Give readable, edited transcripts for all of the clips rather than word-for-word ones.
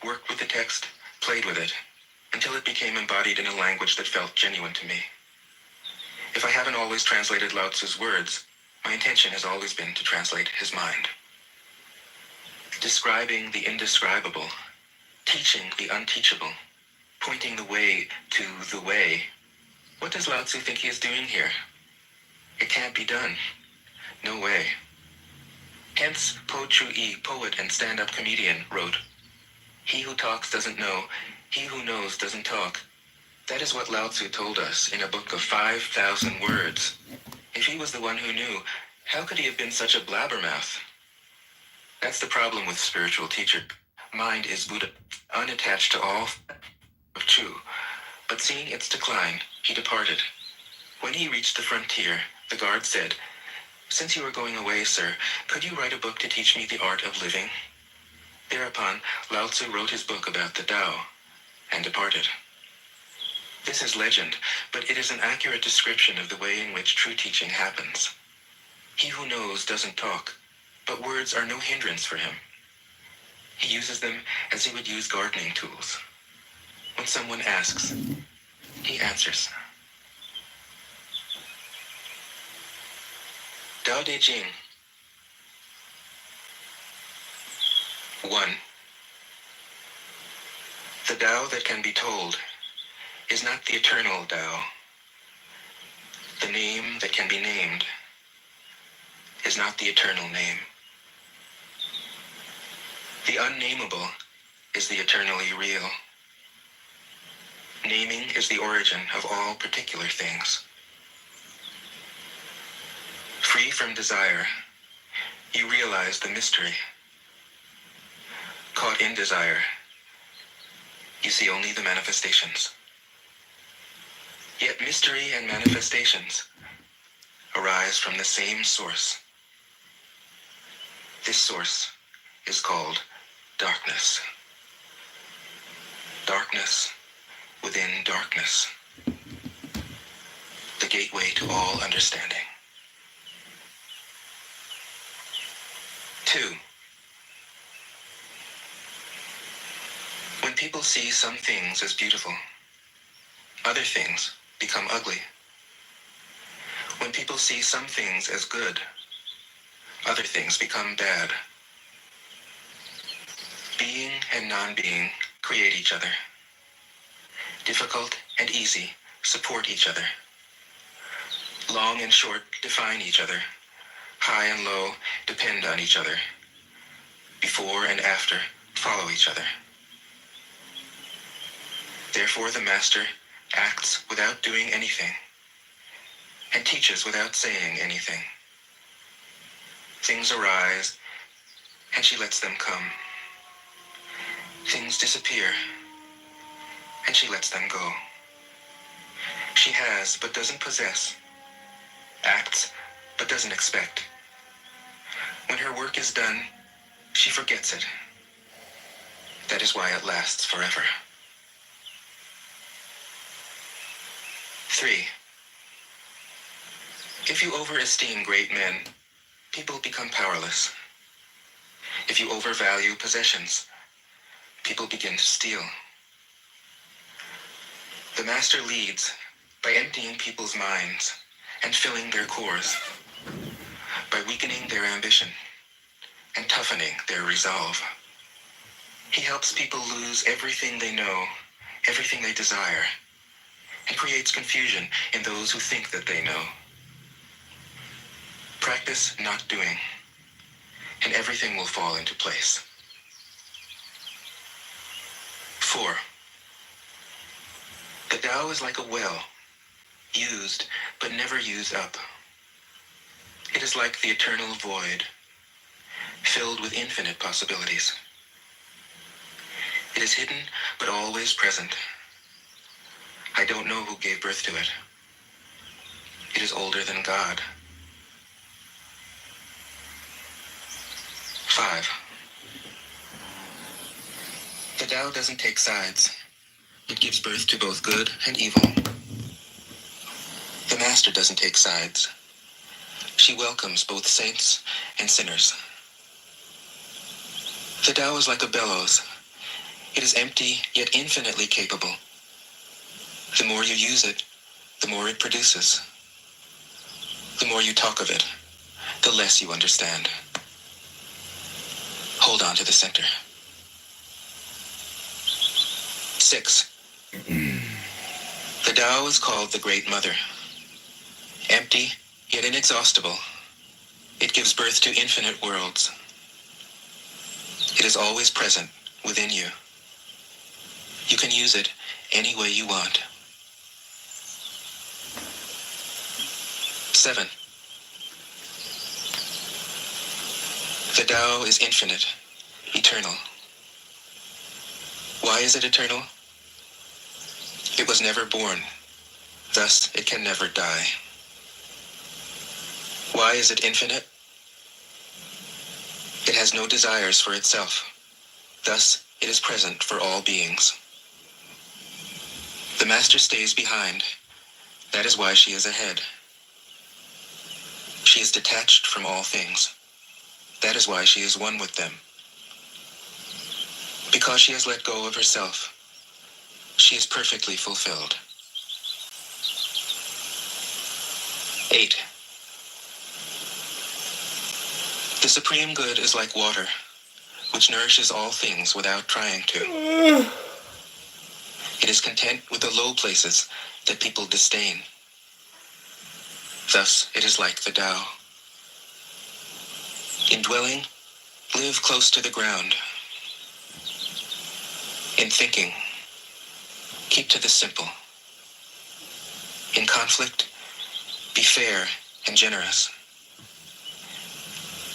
worked with the text, played with it, until it became embodied in a language that felt genuine to me. If I haven't always translated Lao Tzu's words, my intention has always been to translate his mind. Describing the indescribable, teaching the unteachable, pointing the way to the way. What does Lao Tzu think he is doing here? It can't be done. No way. Hence, Po Chu-yi, poet and stand-up comedian, wrote, "He who talks doesn't know, he who knows doesn't talk." That is what Lao Tzu told us in a book of 5,000 words. If he was the one who knew, how could he have been such a blabbermouth? That's the problem with spiritual teacher. Mind is Buddha, unattached to all of Chu. But seeing its decline, he departed. When he reached the frontier, the guard said, "Since you are going away, sir, could you write a book to teach me the art of living?" Thereupon, Lao Tzu wrote his book about the Tao, and departed. This is legend, but it is an accurate description of the way in which true teaching happens. He who knows doesn't talk, but words are no hindrance for him. He uses them as he would use gardening tools. When someone asks, he answers. Tao De Jing. 1. The Tao that can be told is not the eternal Tao. The name that can be named is not the eternal name. The unnameable is the eternally real. Naming is the origin of all particular things. Free from desire, you realize the mystery. Caught in desire, you see only the manifestations. Yet mystery and manifestations arise from the same source. This source is called darkness. Darkness within darkness. The gateway to all understanding. 2. When people see some things as beautiful, other things become ugly. When people see some things as good, other things become bad. Being and non-being create each other. Difficult and easy support each other. Long and short define each other. High and low depend on each other. Before and after follow each other. Therefore the master acts without doing anything and teaches without saying anything. Things arise and she lets them come. Things disappear and she lets them go. She has but doesn't possess, acts but doesn't expect. When her work is done, she forgets it. That is why it lasts forever. 3. If you overesteem great men, people become powerless. If you overvalue possessions, people begin to steal. The master leads by emptying people's minds and filling their cores, by weakening their ambition and toughening their resolve. He helps people lose everything they know, everything they desire, and creates confusion in those who think that they know. Practice not doing, and everything will fall into place. 4. The Tao is like a well, used but never used up. It is like the eternal void, filled with infinite possibilities. It is hidden but always present. I don't know who gave birth to it. It is older than God. 5. The Tao doesn't take sides. It gives birth to both good and evil. The Master doesn't take sides. She welcomes both saints and sinners. The Tao is like a bellows. It is empty, yet infinitely capable. The more you use it, the more it produces. The more you talk of it, the less you understand. Hold on to the center. 6. The Tao is called the Great Mother. Empty, yet inexhaustible, it gives birth to infinite worlds. It is always present within you. You can use it any way you want. 7. The Tao is infinite, eternal. Why is it eternal? It was never born, thus it can never die. Why is it infinite? It has no desires for itself, thus it is present for all beings. The Master stays behind, that is why she is ahead. She is detached from all things, that is why she is one with them. Because she has let go of herself, she is perfectly fulfilled. 8. The Supreme Good is like water, which nourishes all things without trying to. It is content with the low places that people disdain. Thus, it is like the Tao. In dwelling, live close to the ground. In thinking, keep to the simple. In conflict, be fair and generous.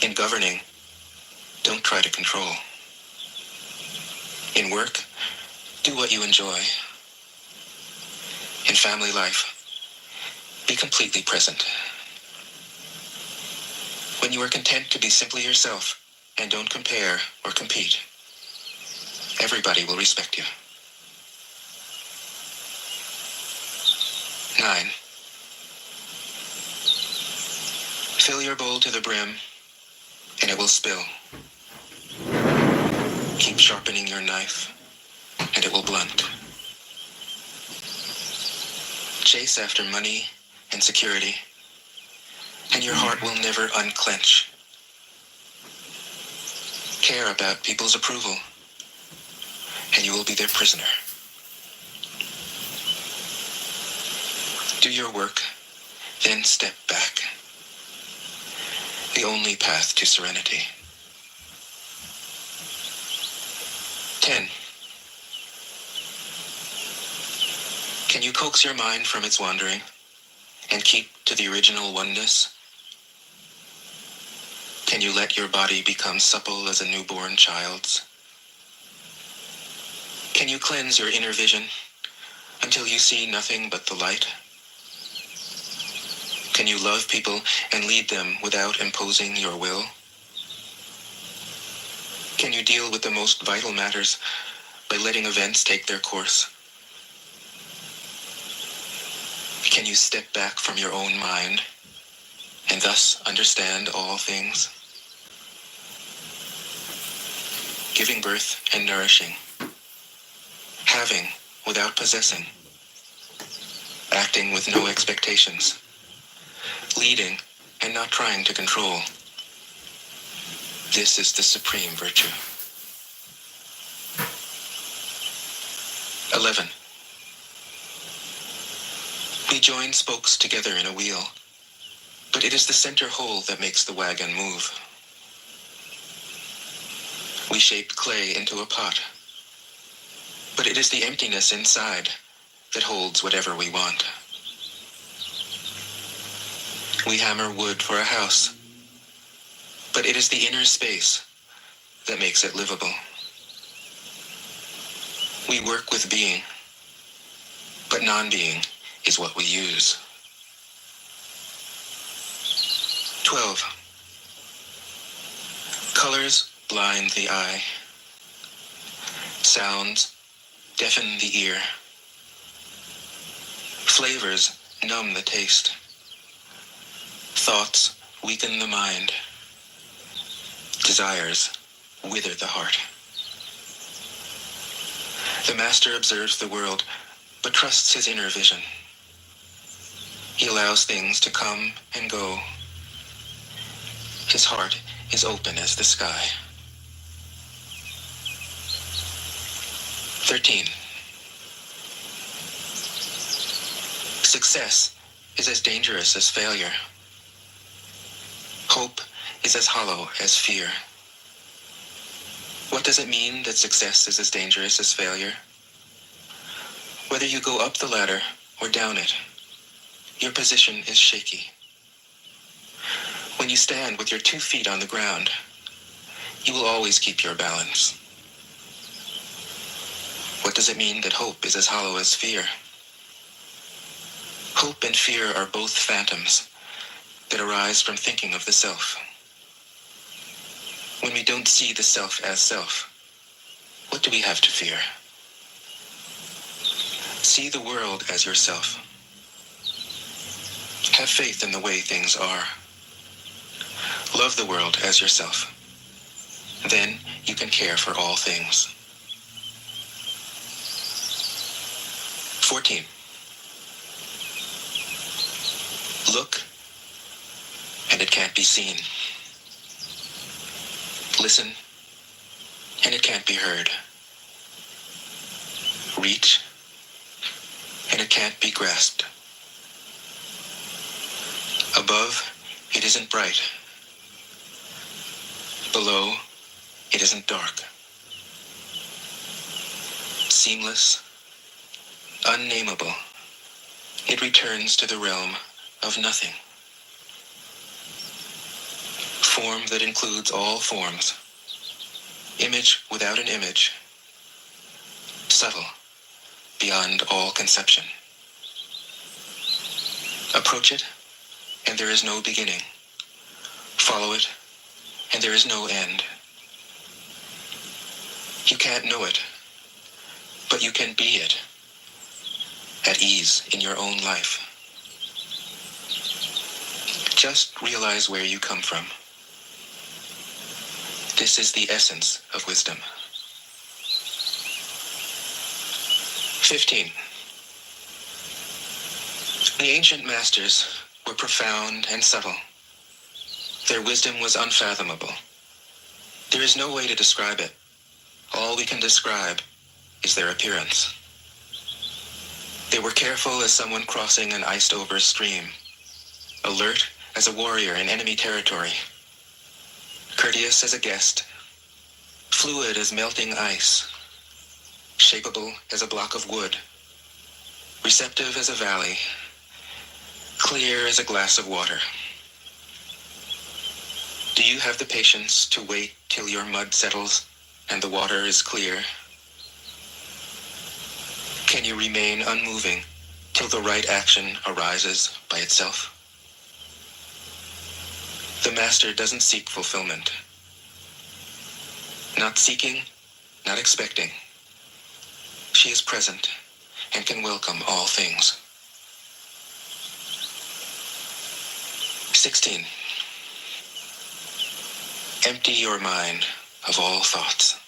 In governing, don't try to control. In work, do what you enjoy. In family life, be completely present. When you are content to be simply yourself and don't compare or compete, everybody will respect you. 9. Fill your bowl to the brim, and it will spill. Keep sharpening your knife, and it will blunt. Chase after money and security, and your heart will never unclench. Care about people's approval, and you will be their prisoner. Do your work, then step back. The only path to serenity. 10. Can you coax your mind from its wandering and keep to the original oneness? Can you let your body become supple as a newborn child's? Can you cleanse your inner vision until you see nothing but the light? Can you love people and lead them without imposing your will? Can you deal with the most vital matters by letting events take their course? Can you step back from your own mind and thus understand all things? Giving birth and nourishing, having without possessing, acting with no expectations, leading and not trying to control. This is the supreme virtue. 11. We join spokes together in a wheel, but it is the center hole that makes the wagon move. We shape clay into a pot, but it is the emptiness inside that holds whatever we want. We hammer wood for a house, but it is the inner space that makes it livable. We work with being, but non-being is what we use. 12. Colors blind the eye. Sounds deafen the ear. Flavors numb the taste. Thoughts weaken the mind. Desires wither the heart. The master observes the world, but trusts his inner vision. He allows things to come and go. His heart is open as the sky. 13. Success is as dangerous as failure. Hope is as hollow as fear. What does it mean that success is as dangerous as failure? Whether you go up the ladder or down it, your position is shaky. When you stand with your 2 feet on the ground, you will always keep your balance. What does it mean that hope is as hollow as fear? Hope and fear are both phantoms that arise from thinking of the self. When we don't see the self as self, what do we have to fear? See the world as yourself. Have faith in the way things are. Love the world as yourself. Then you can care for all things. 14. Look, and it can't be seen. Listen, and it can't be heard. Reach, and it can't be grasped. Above, it isn't bright. Below, it isn't dark. Seamless, unnameable, it returns to the realm of nothing. Form that includes all forms. Image without an image. Subtle, beyond all conception. Approach it, and there is no beginning. Follow it, and there is no end. You can't know it, but you can be it, at ease in your own life. Just realize where you come from. This is the essence of wisdom. 15. The ancient masters were profound and subtle. Their wisdom was unfathomable. There is no way to describe it. All we can describe is their appearance. They were careful as someone crossing an iced-over stream, alert as a warrior in enemy territory, courteous as a guest, fluid as melting ice, shapeable as a block of wood, receptive as a valley, clear as a glass of water. Do you have the patience to wait till your mud settles and the water is clear? Can you remain unmoving till the right action arises by itself? The master doesn't seek fulfillment. Not seeking, not expecting. She is present and can welcome all things. 16. Empty your mind of all thoughts.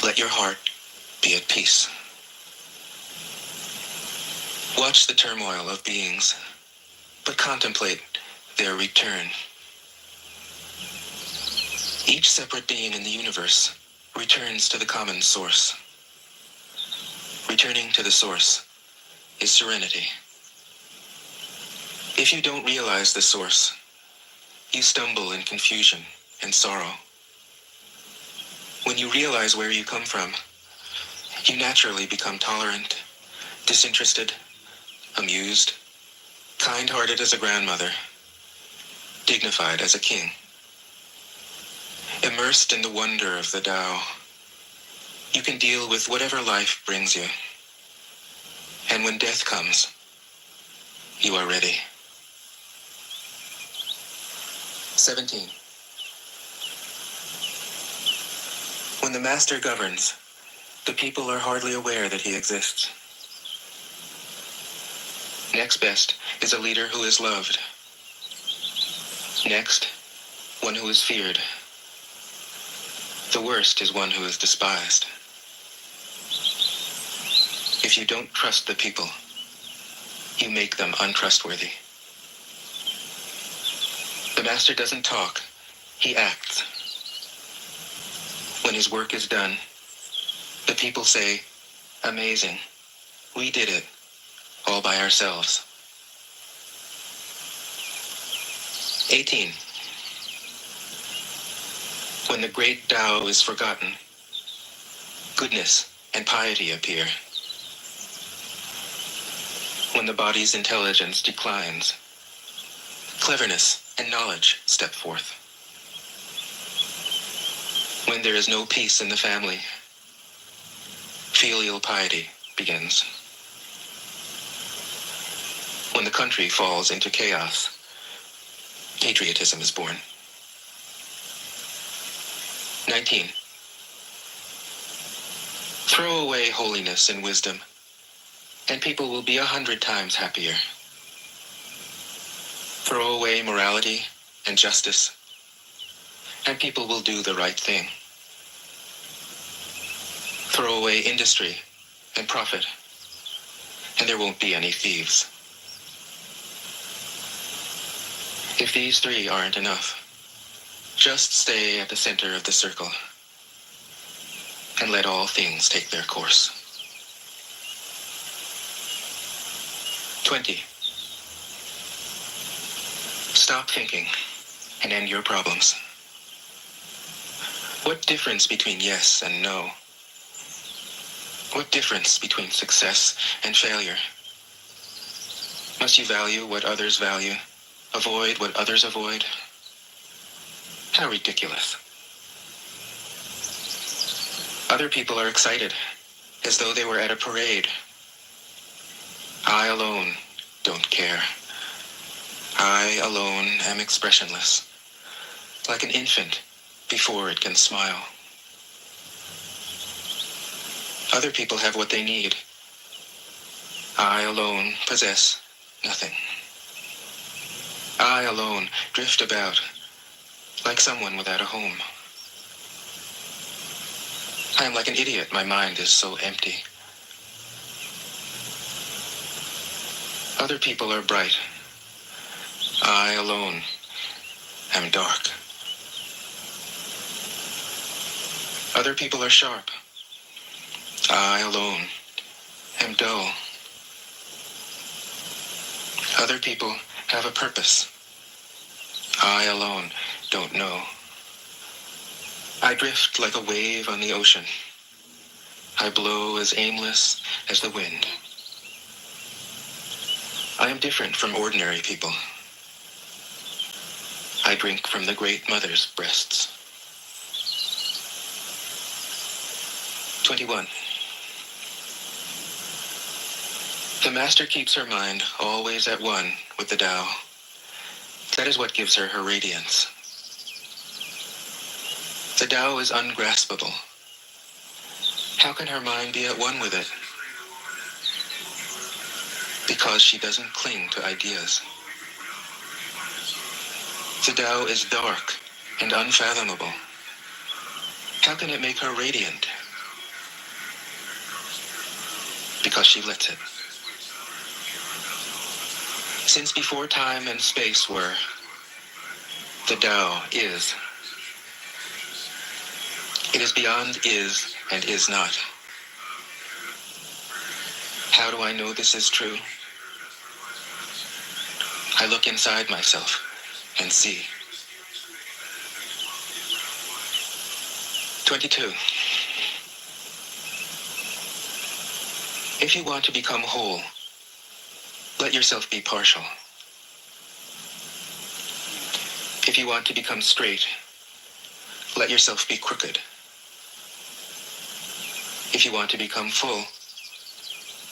Let your heart be at peace. Watch the turmoil of beings, but contemplate their return. Each separate being in the universe returns to the common source. Returning to the source is serenity. If you don't realize the source, you stumble in confusion and sorrow. When you realize where you come from, you naturally become tolerant, disinterested, amused, kind-hearted as a grandmother, dignified as a king. Immersed in the wonder of the Tao, you can deal with whatever life brings you. And when death comes, you are ready. 17. When the master governs, the people are hardly aware that he exists. Next best is a leader who is loved. Next, one who is feared. The worst is one who is despised. If you don't trust the people, you make them untrustworthy. The master doesn't talk, he acts. When his work is done, the people say, "Amazing, we did it, all by ourselves." 18. When the great Tao is forgotten, goodness and piety appear. When the body's intelligence declines, cleverness and knowledge step forth. When there is no peace in the family, filial piety begins. When the country falls into chaos, patriotism is born. 19. Throw away holiness and wisdom, and people will be 100 times happier. Throw away morality and justice, and people will do the right thing. Throw away industry and profit, and there won't be any thieves. If these three aren't enough, just stay at the center of the circle and let all things take their course. 20. Stop thinking and end your problems. What difference between yes and no? What difference between success and failure? Must you value what others value, avoid what others avoid? How ridiculous. Other people are excited, as though they were at a parade. I alone don't care. I alone am expressionless, like an infant before it can smile. Other people have what they need. I alone possess nothing. I alone drift about, like someone without a home. I am like an idiot, my mind is so empty. Other people are bright. I alone am dark. Other people are sharp. I alone am dull. Other people have a purpose. I alone don't know. I drift like a wave on the ocean. I blow as aimless as the wind. I am different from ordinary people. I drink from the Great Mother's breasts. 21. The Master keeps her mind always at one with the Tao. That is what gives her her radiance. The Tao is ungraspable. How can her mind be at one with it? Because she doesn't cling to ideas. The Tao is dark and unfathomable. How can it make her radiant? Because she lets it. Since before time and space were, the Tao is. It is beyond is and is not. How do I know this is true? I look inside myself and see. 22. If you want to become whole, let yourself be partial. If you want to become straight, let yourself be crooked. If you want to become full,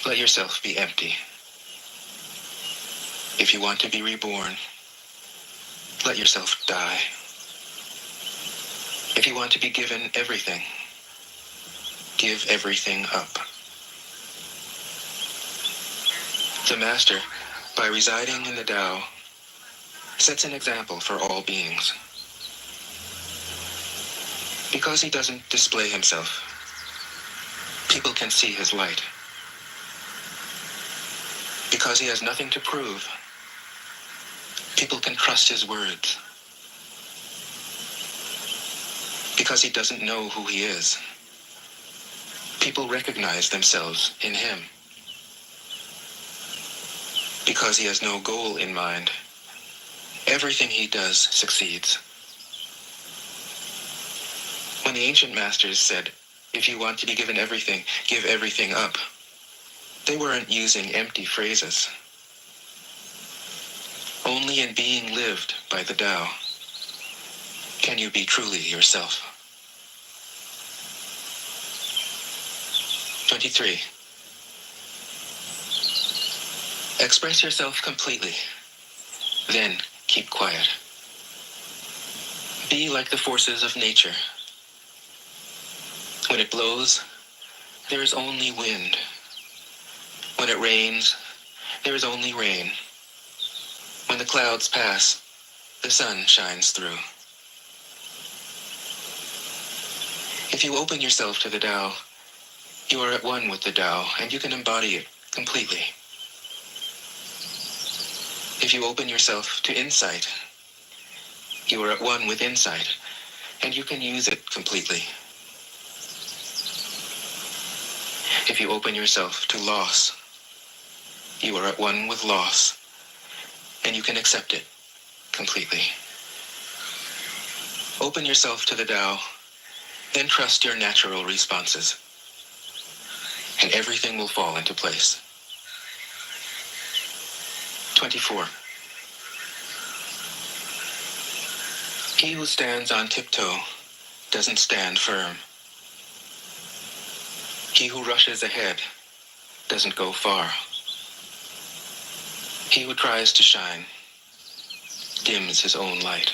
let yourself be empty. If you want to be reborn, let yourself die. If you want to be given everything, give everything up. The Master, by residing in the Tao, sets an example for all beings. Because he doesn't display himself, people can see his light. Because he has nothing to prove, people can trust his words. Because he doesn't know who he is, people recognize themselves in him. Because he has no goal in mind, everything he does succeeds. When the ancient masters said, "If you want to be given everything, give everything up," they weren't using empty phrases. Only in being lived by the Tao can you be truly yourself. 23. Express yourself completely, then keep quiet. Be like the forces of nature. When it blows, there is only wind. When it rains, there is only rain. When the clouds pass, the sun shines through. If you open yourself to the Tao, you are at one with the Tao, and you can embody it completely. If you open yourself to insight, you are at one with insight, and you can use it completely. If you open yourself to loss, you are at one with loss, and you can accept it completely. Open yourself to the Tao, then trust your natural responses, and everything will fall into place. 24. He who stands on tiptoe doesn't stand firm. He who rushes ahead doesn't go far. He who tries to shine dims his own light.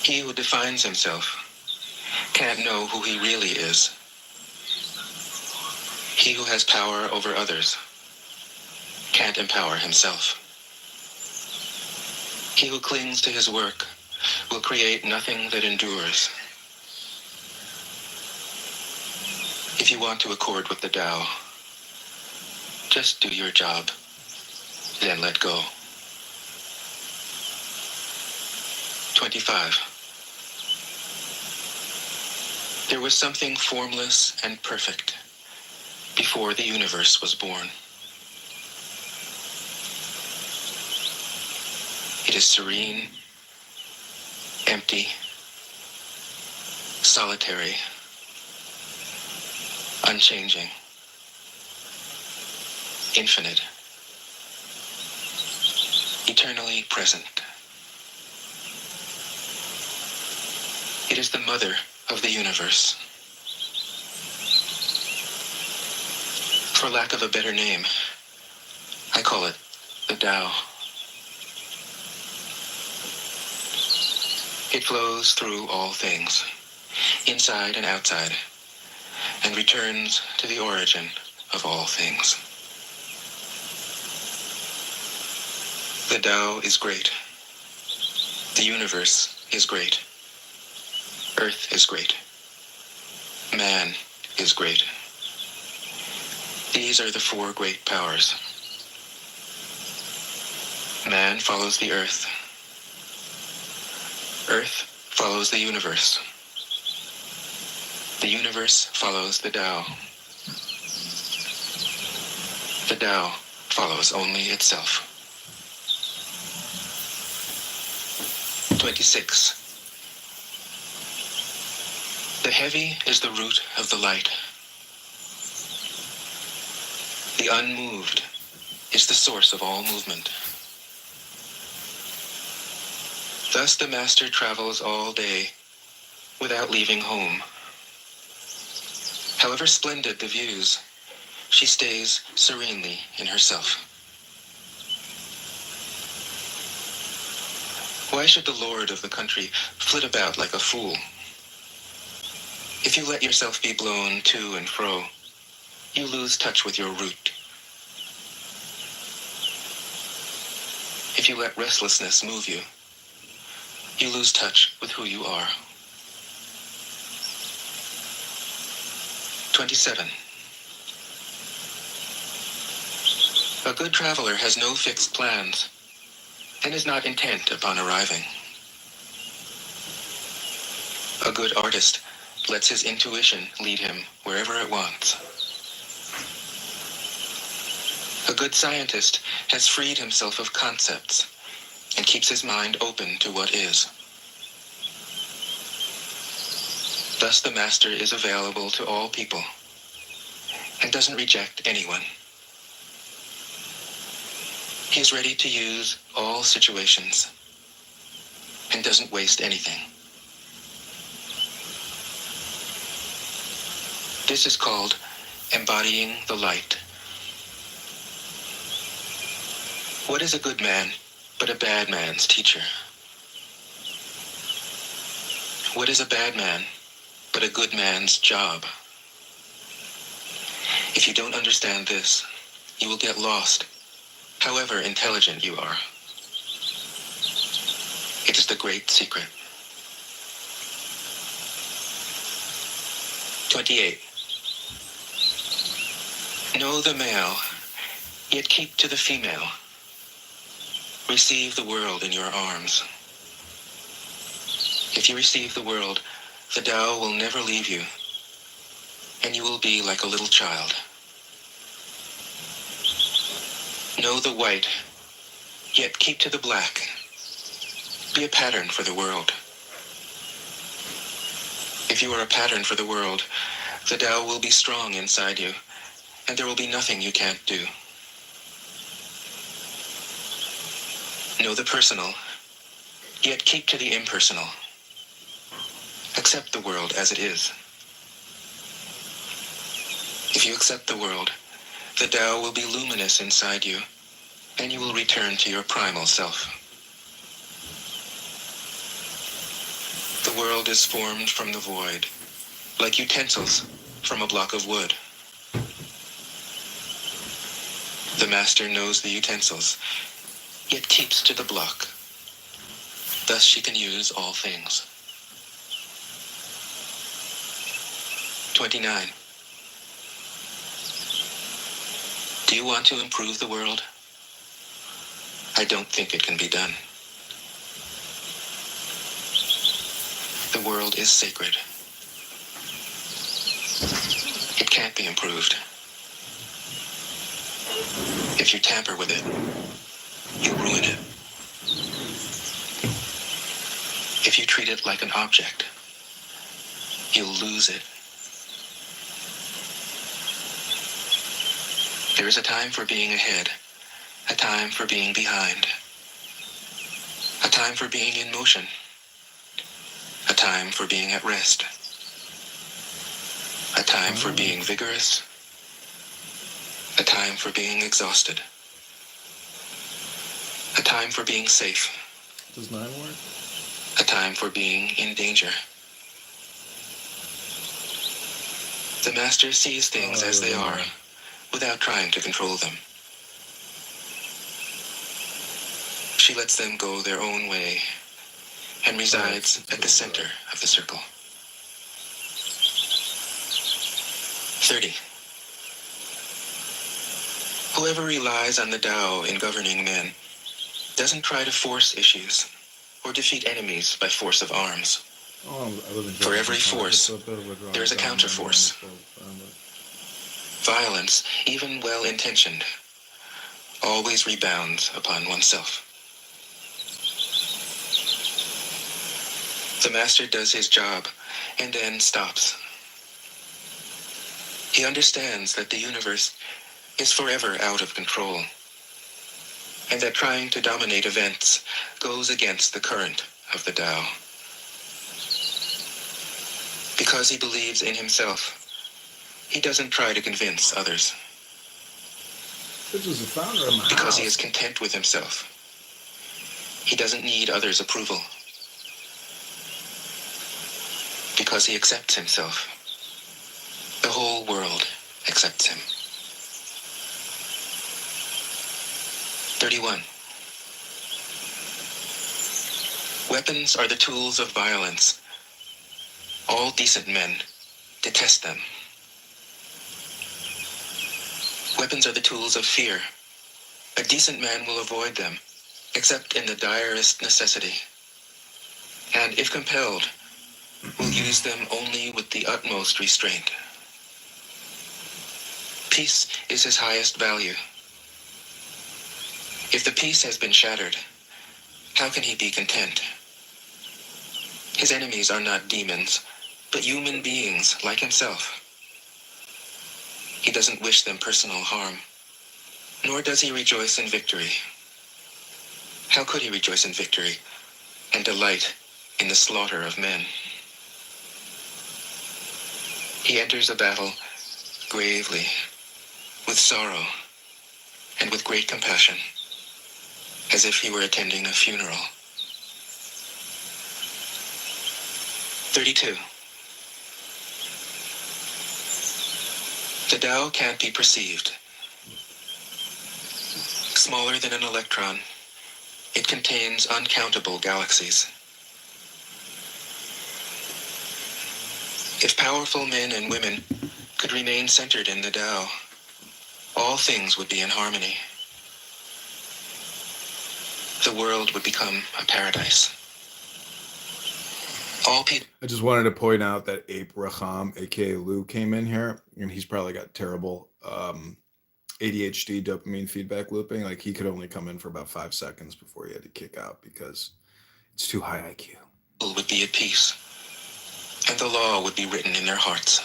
He who defines himself can't know who he really is. He who has power over others can't empower himself. He who clings to his work will create nothing that endures. If you want to accord with the Tao, just do your job, then let go. 25. There was something formless and perfect before the universe was born. It is serene, empty, solitary, unchanging, infinite, eternally present. It is the mother of the universe. For lack of a better name, I call it the Tao. It flows through all things, inside and outside, and returns to the origin of all things. The Tao is great. The universe is great. Earth is great. Man is great. These are the four great powers. Man follows the earth. Earth follows the universe. The universe follows the Tao. The Tao follows only itself. 26. The heavy is the root of the light. The unmoved is the source of all movement. Thus the master travels all day without leaving home. However splendid the views, she stays serenely in herself. Why should the lord of the country flit about like a fool? If you let yourself be blown to and fro, you lose touch with your root. If you let restlessness move you, you lose touch with who you are. 27. A good traveler has no fixed plans and is not intent upon arriving. A good artist lets his intuition lead him wherever it wants. A good scientist has freed himself of concepts and keeps his mind open to what is. Thus the master is available to all people and doesn't reject anyone. He is ready to use all situations and doesn't waste anything. This is called embodying the light. What is a good man but a bad man's teacher? What is a bad man but a good man's job? If you don't understand this, you will get lost, however intelligent you are. It is the great secret. 28. Know the male, yet keep to the female. Receive the world in your arms. If you receive the world, the Tao will never leave you, and you will be like a little child. Know the white, yet keep to the black. Be a pattern for the world. If you are a pattern for the world, the Tao will be strong inside you, and there will be nothing you can't do. Know the personal, yet keep to the impersonal. Accept the world as it is. If you accept the world, the Tao will be luminous inside you, and you will return to your primal self. The world is formed from the void, like utensils from a block of wood. The master knows the utensils, yet keeps to the block. Thus she can use all things. 29. Do you want to improve the world? I don't think it can be done. The world is sacred. It can't be improved. If you tamper with it, you ruin it. If you treat it like an object, you'll lose it. There is a time for being ahead, a time for being behind, a time for being in motion, a time for being at rest, a time for being vigorous, a time for being exhausted, a time for being safe. Does 9 work? A time for being in danger. The master sees things as they are, without trying to control them. She lets them go their own way and resides at the center of the circle. 30. Whoever relies on the Tao in governing men doesn't try to force issues or defeat enemies by force of arms. For every force, there is a counterforce. Violence, even well-intentioned, always rebounds upon oneself. The master does his job and then stops. He understands that the universe is forever out of control, and that trying to dominate events goes against the current of the Tao. Because he believes in himself, he doesn't try to convince others. This is the founder of my Because house. he is content with himself, he doesn't need others' approval. Because he accepts himself, the whole world accepts him. 31. Weapons are the tools of violence. All decent men detest them. Weapons are the tools of fear. A decent man will avoid them, except in the direst necessity. And if compelled, will use them only with the utmost restraint. Peace is his highest value. If the peace has been shattered, how can he be content? His enemies are not demons, but human beings like himself. He doesn't wish them personal harm, nor does he rejoice in victory. How could he rejoice in victory and delight in the slaughter of men? He enters a battle gravely, with sorrow, and with great compassion, as if he were attending a funeral. 32. The Tao can't be perceived. Smaller than an electron, it contains uncountable galaxies. If powerful men and women could remain centered in the Tao, all things would be in harmony. The world would become a paradise. All people. I just wanted to point out that Ape Raham, aka Lou, came in here, and he's probably got terrible ADHD, dopamine feedback looping. Like, he could only come in for about 5 seconds before he had to kick out because it's too high IQ. Would be at peace, and the law would be written in their hearts.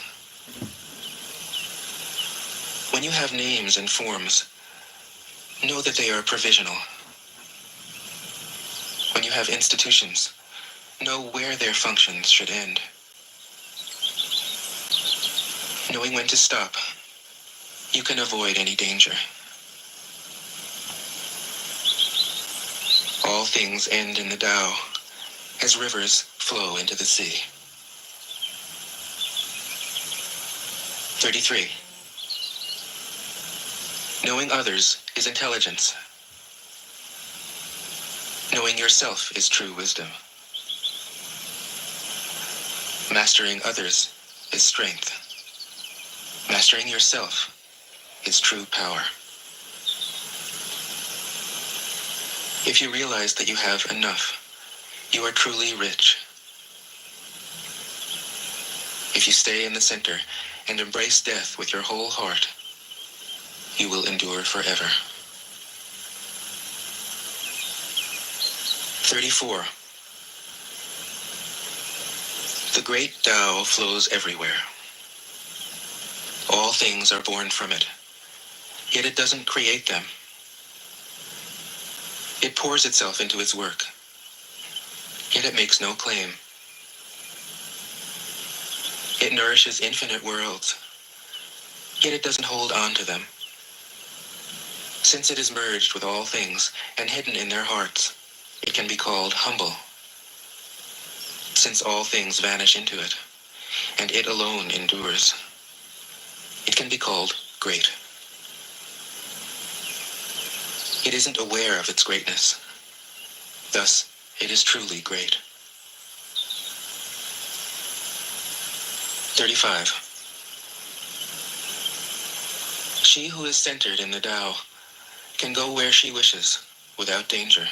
When you have names and forms, know that they are provisional. When you have institutions, know where their functions should end. Knowing when to stop, you can avoid any danger. All things end in the Tao, as rivers flow into the sea. 33. Knowing others is intelligence. Knowing yourself is true wisdom. Mastering others is strength. Mastering yourself is true power. If you realize that you have enough, you are truly rich. If you stay in the center and embrace death with your whole heart, you will endure forever. 34. The great Tao flows everywhere. All things are born from it, yet it doesn't create them. It pours itself into its work, yet it makes no claim. It nourishes infinite worlds, yet it doesn't hold on to them. Since it is merged with all things and hidden in their hearts, it can be called humble. Since all things vanish into it, and it alone endures, it can be called great. It isn't aware of its greatness. Thus, it is truly great. 35. She who is centered in the Tao can go where she wishes without danger.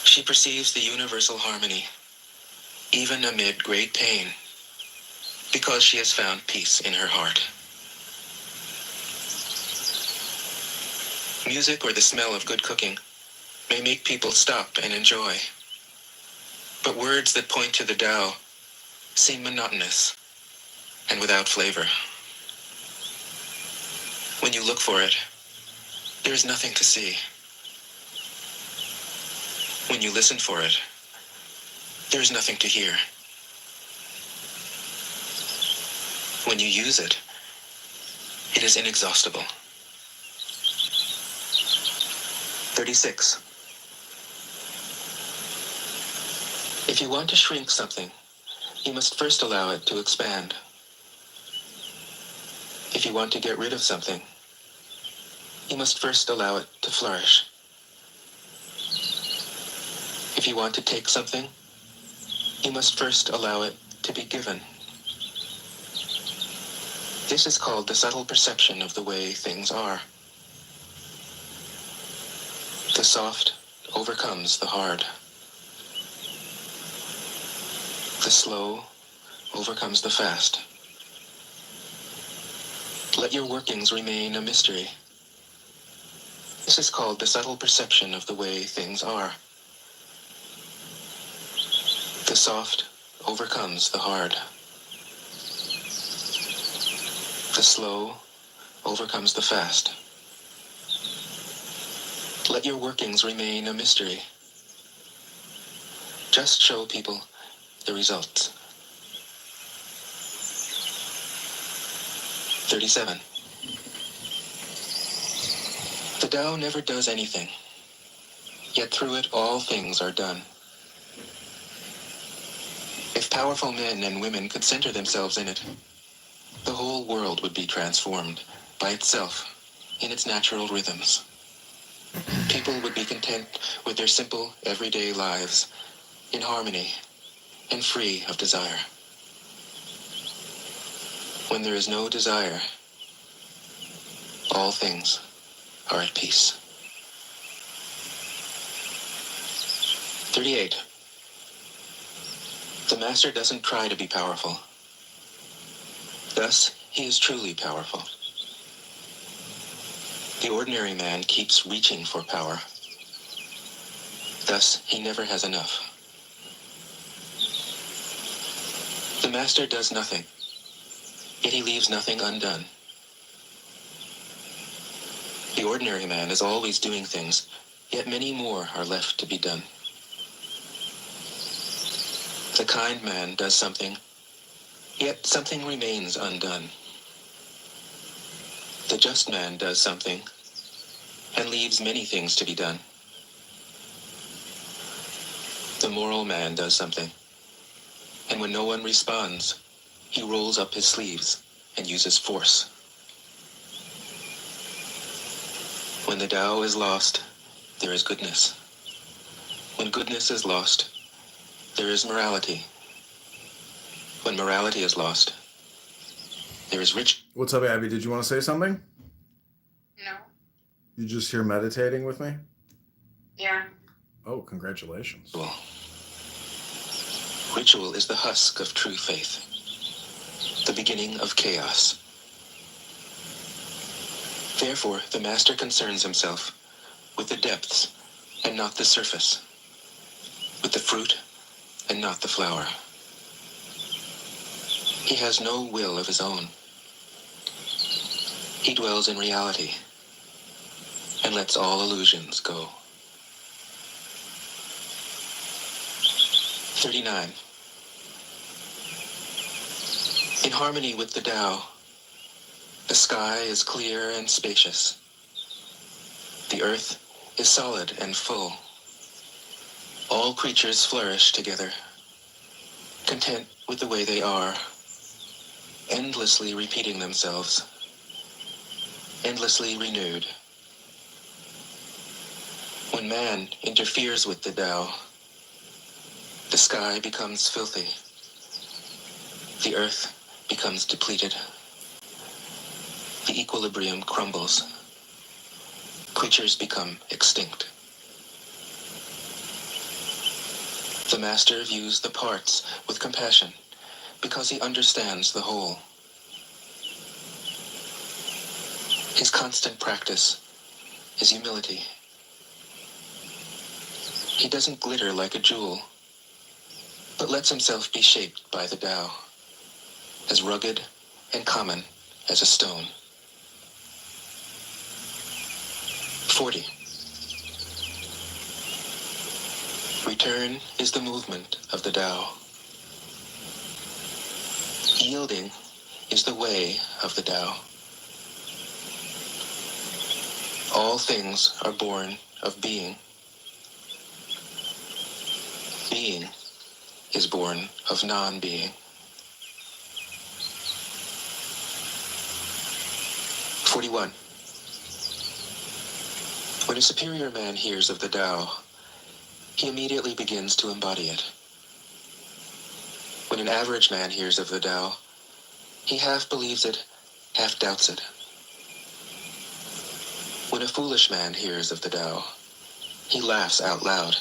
She perceives the universal harmony, even amid great pain, because she has found peace in her heart. Music or the smell of good cooking may make people stop and enjoy, but words that point to the Tao seem monotonous and without flavor. When you look for it, there is nothing to see. When you listen for it, there is nothing to hear. When you use it, it is inexhaustible. 36. If you want to shrink something, you must first allow it to expand. If you want to get rid of something, you must first allow it to flourish. If you want to take something, you must first allow it to be given. This is called the subtle perception of the way things are. The soft overcomes the hard. The slow overcomes the fast. Let your workings remain a mystery. This is called the subtle perception of the way things are. The soft overcomes the hard. The slow overcomes the fast. Let your workings remain a mystery. Just show people the results. 37. The Tao never does anything, yet through it all things are done. If powerful men and women could center themselves in it, the whole world would be transformed by itself in its natural rhythms. People would be content with their simple, everyday lives, in harmony and free of desire. When there is no desire, all things are at peace. 38. The master doesn't try to be powerful. Thus, he is truly powerful. The ordinary man keeps reaching for power. Thus, he never has enough. The master does nothing, yet he leaves nothing undone. The ordinary man is always doing things, yet many more are left to be done. The kind man does something, yet something remains undone. The just man does something, and leaves many things to be done. The moral man does something, and when no one responds, he rolls up his sleeves and uses force. When the Tao is lost, there is goodness. When goodness is lost, there is morality. When morality is lost, there is rich. What's up, Abby? Did you want to say something? No. You just here meditating with me? Yeah. Oh, congratulations. Ritual is the husk of true faith, the beginning of chaos. Therefore, the master concerns himself with the depths and not the surface, with the fruit and not the flower. He has no will of his own. He dwells in reality and lets all illusions go. 39. In harmony with the Tao, the sky is clear and spacious. The earth is solid and full. All creatures flourish together, content with the way they are, endlessly repeating themselves, endlessly renewed. When man interferes with the Tao, the sky becomes filthy. The earth becomes depleted. The equilibrium crumbles. Creatures become extinct. The master views the parts with compassion because he understands the whole. His constant practice is humility. He doesn't glitter like a jewel, but lets himself be shaped by the Tao, as rugged and common as a stone. 40. Return is the movement of the Tao. Yielding is the way of the Tao. All things are born of being. Being is born of non-being. 41. When a superior man hears of the Tao, he immediately begins to embody it. When an average man hears of the Tao, he half believes it half doubts it. When a foolish man hears of the Tao, he laughs out loud.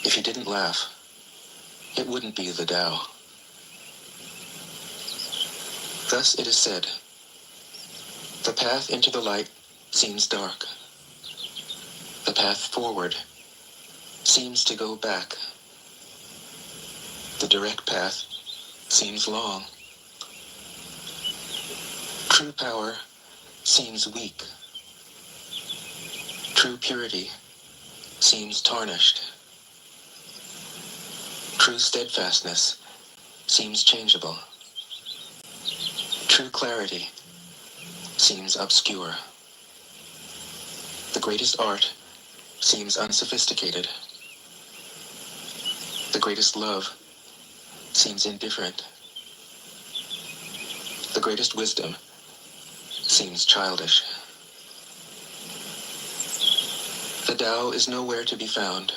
If he didn't laugh, it wouldn't be the Tao. Thus it is said, the path into the light seems dark. The path forward seems to go back. The direct path seems long. True power seems weak. True purity seems tarnished. True steadfastness seems changeable. True clarity seems obscure. The greatest art seems unsophisticated. The greatest love seems indifferent. The greatest wisdom seems childish. The Tao is nowhere to be found,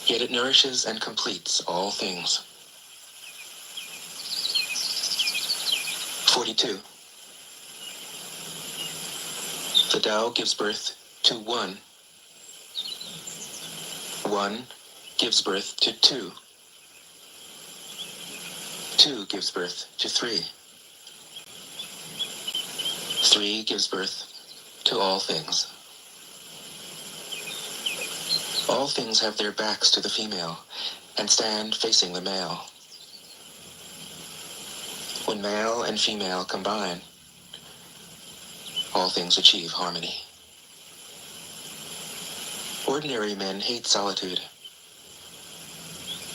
yet it nourishes and completes all things. 42. The Tao gives birth to one. One gives birth to two. Two gives birth to three. Three gives birth to all things. All things have their backs to the female and stand facing the male. When male and female combine, all things achieve harmony. Ordinary men hate solitude,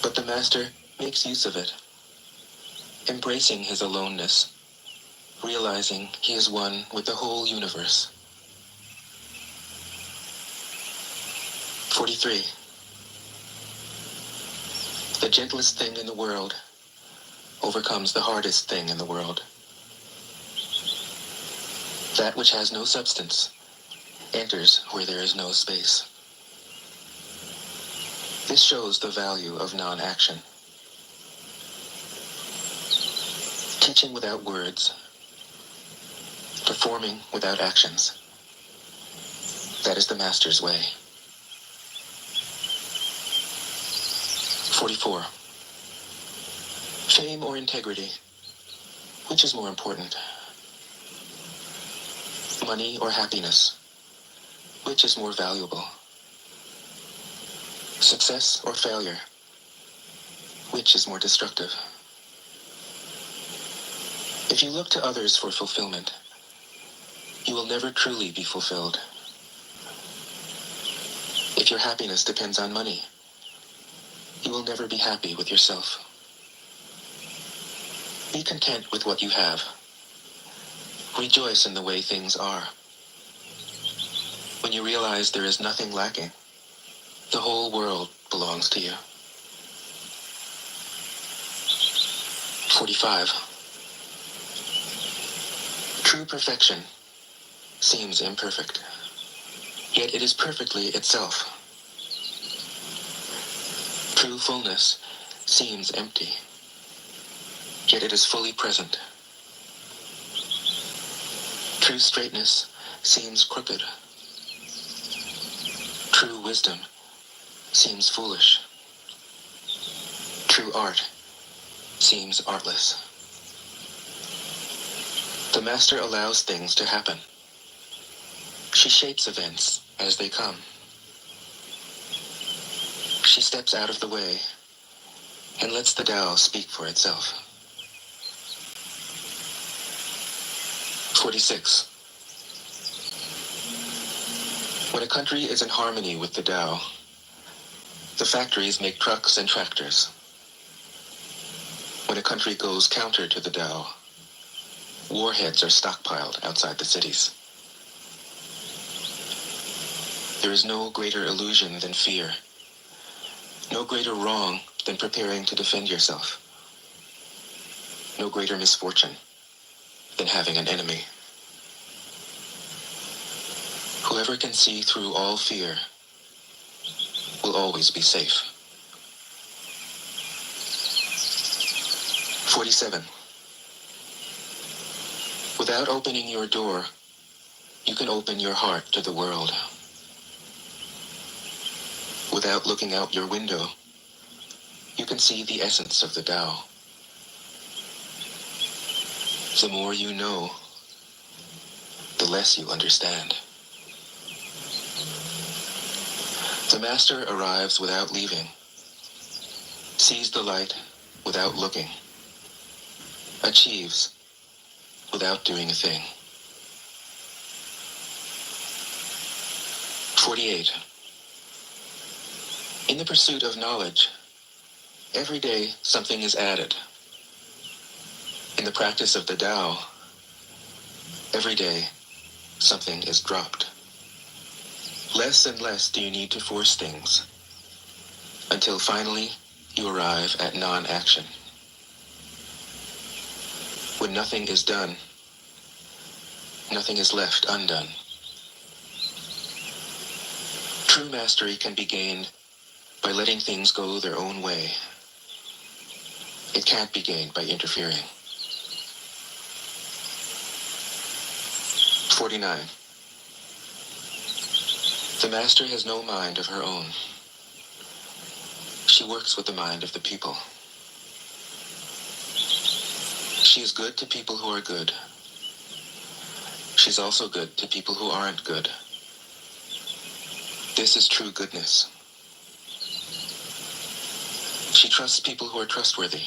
but the Master makes use of it, embracing his aloneness, realizing he is one with the whole universe. 43. The gentlest thing in the world overcomes the hardest thing in the world. That which has no substance enters where there is no space. This shows the value of non-action. Teaching without words, performing without actions. That is the Master's way. 44. Fame or integrity? Which is more important? Money or happiness? Which is more valuable? Success or failure? Which is more destructive? If you look to others for fulfillment, you will never truly be fulfilled. If your happiness depends on money, you will never be happy with yourself. Be content with what you have. Rejoice in the way things are. When you realize there is nothing lacking, the whole world belongs to you. 45. True perfection seems imperfect, yet it is perfectly itself. True fullness seems empty, yet it is fully present. True straightness seems crooked. True wisdom seems foolish. True art seems artless. The Master allows things to happen. She shapes events as they come. She steps out of the way and lets the Tao speak for itself. 46. When a country is in harmony with the Tao, the factories make trucks and tractors. When a country goes counter to the Tao, warheads are stockpiled outside the cities. There is no greater illusion than fear, no greater wrong than preparing to defend yourself, no greater misfortune than having an enemy. Whoever can see through all fear will always be safe. 47. Without opening your door, you can open your heart to the world. Without looking out your window, you can see the essence of the Tao. The more you know, the less you understand. The master arrives without leaving, sees the light without looking, achieves without doing a thing. 48. In the pursuit of knowledge, every day something is added. In the practice of the Tao, every day something is dropped. Less and less do you need to force things, until finally you arrive at non-action. When nothing is done, nothing is left undone. True mastery can be gained by letting things go their own way. It can't be gained by interfering. 49. The master has no mind of her own. She works with the mind of the people. She is good to people who are good. She's also good to people who aren't good. This is true goodness. She trusts people who are trustworthy.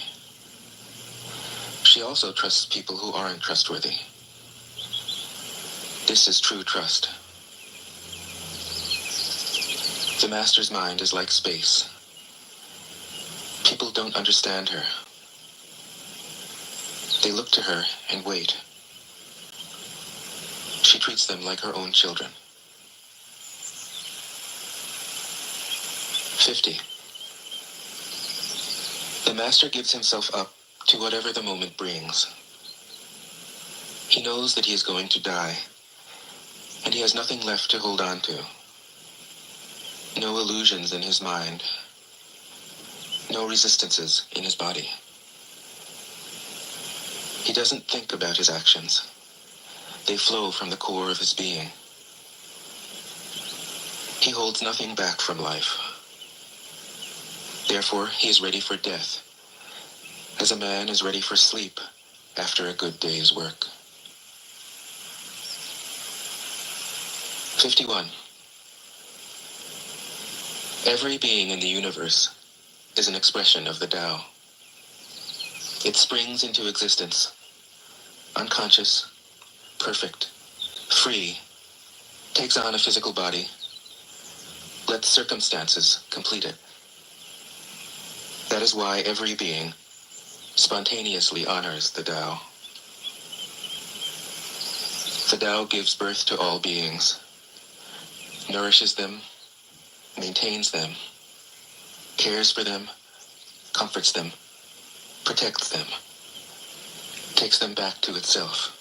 She also trusts people who aren't trustworthy. This is true trust. The master's mind is like space. People don't understand her. They look to her and wait. She treats them like her own children. 50. The master gives himself up to whatever the moment brings. He knows that he is going to die, and he has nothing left to hold on to. No illusions in his mind. No resistances in his body. He doesn't think about his actions. They flow from the core of his being. He holds nothing back from life. Therefore, he is ready for death, as a man is ready for sleep after a good day's work. 51. Every being in the universe is an expression of the Tao. It springs into existence, unconscious, perfect, free, takes on a physical body, lets circumstances complete it. That is why every being spontaneously honors the Tao. The Tao gives birth to all beings, nourishes them, maintains them, cares for them, comforts them, protects them, takes them back to itself,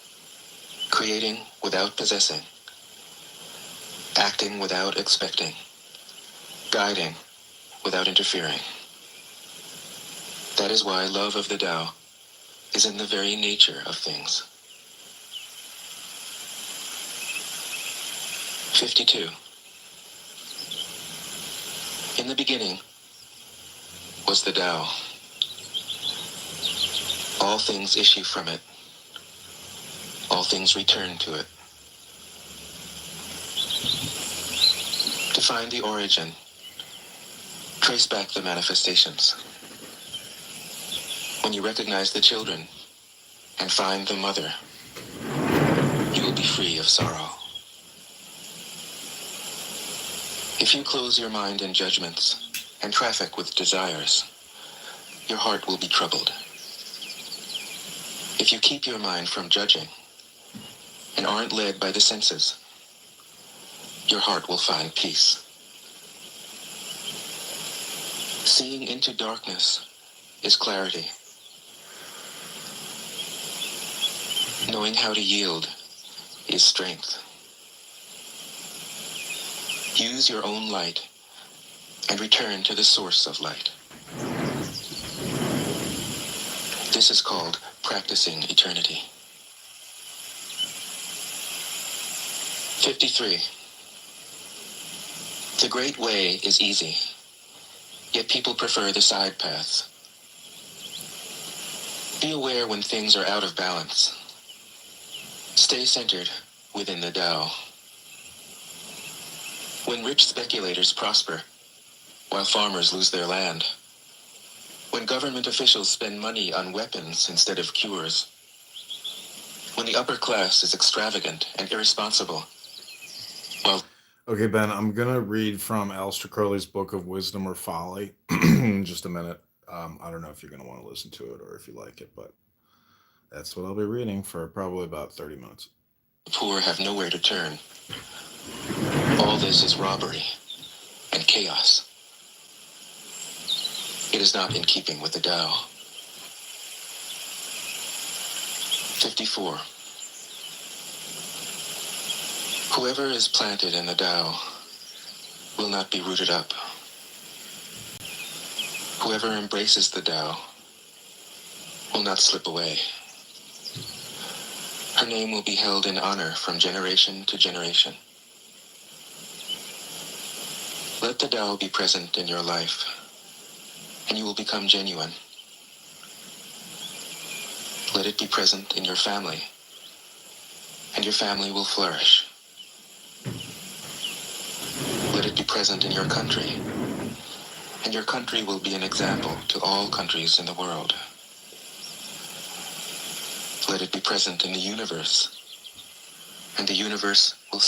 creating without possessing, acting without expecting, guiding without interfering. That is why love of the Tao is in the very nature of things. 52. In the beginning was the Tao. All things issue from it. All things return to it. To find the origin, trace back the manifestations. When you recognize the children and find the mother, you will be free of sorrow. If you close your mind in judgments and traffic with desires, your heart will be troubled. If you keep your mind from judging and aren't led by the senses, your heart will find peace. Seeing into darkness is clarity. Knowing how to yield is strength. Use your own light and return to the source of light. This is called practicing eternity. 53. The great way is easy, yet people prefer the side paths. Be aware when things are out of balance. Stay centered within the Tao. When rich speculators prosper, while farmers lose their land. When government officials spend money on weapons instead of cures. When the upper class is extravagant and irresponsible. While Okay, Ben, I'm gonna read from Aleister Crowley's Book of Wisdom or Folly in just a minute. I don't know if you're gonna want to listen to it or if you like it, but that's what I'll be reading for probably about 30 minutes. the poor have nowhere to turn. All this is robbery and chaos. It is not in keeping with the Tao. 54. Whoever is planted in the Tao will not be rooted up. Whoever embraces the Tao will not slip away. Her name will be held in honor from generation to generation. Let the Tao be present in your life, and you will become genuine. Let it be present in your family, and your family will flourish. Let it be present in your country, and your country will be an example to all countries in the world. Let it be present in the universe, and the universe will